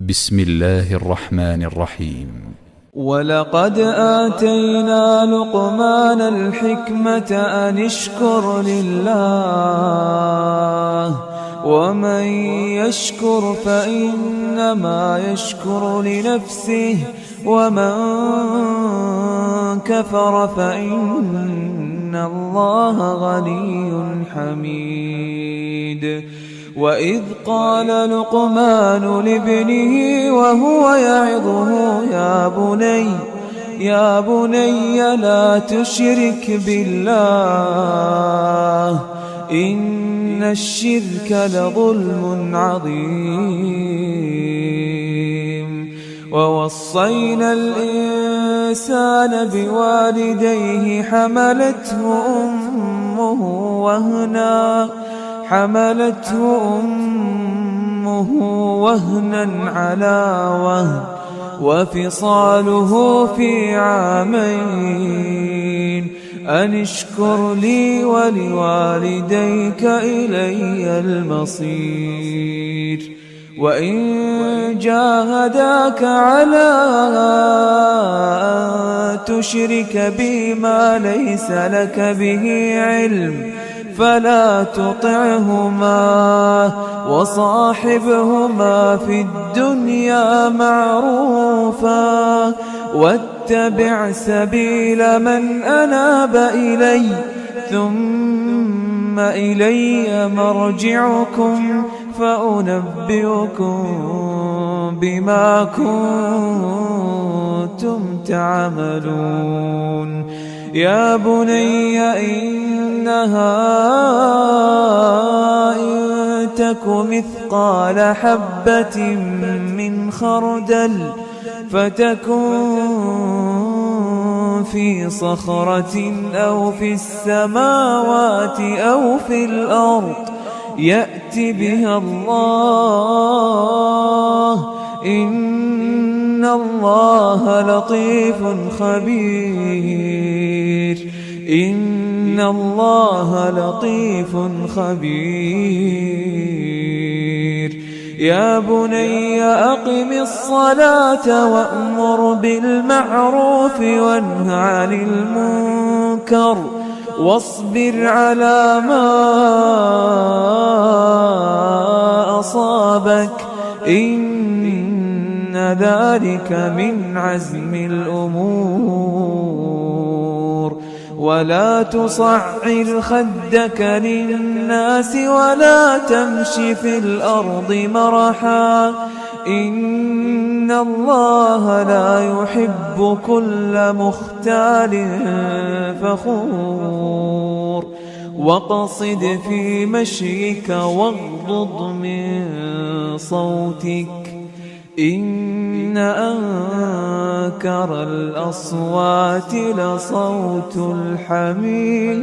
بسم الله الرحمن الرحيم. ولقد آتينا لقمان الحكمة أن اشكر لله ومن يشكر فإنما يشكر لنفسه ومن كفر فإن الله غني حميد. وإذ قال لقمان لابنه وهو يعظه يا بني لا تشرك بالله إن الشرك لظلم عظيم. ووصينا الإنسان بوالديه حملته أمه وهنا على وهن وفصاله في عامين أن اشكر لي ولوالديك إلي المصير. وإن جاهداك على أن تشرك بي ما ليس لك به علم فلا تطعهما وصاحبهما في الدنيا معروفا واتبع سبيل من أناب إلي ثم إلي مرجعكم فأنبئكم بما كنتم تعملون. يا بني إنها إن تك مثقال حبة من خردل فتكن في صخرة أو في السماوات أو في الأرض يأت بها الله إن الله لطيف خبير. إن الله لطيف خبير. يا بني أقم الصلاة وأمر بالمعروف وانه عن المنكر واصبر على ما أصابك إن ذلك من عزم الأمور. ولا تصعر خدك للناس ولا تمش في الأرض مرحا إن الله لا يحب كل مختال فخور. واقصد في مشيك واغضض من صوتك إن أنكر الأصوات لصوت الحمير.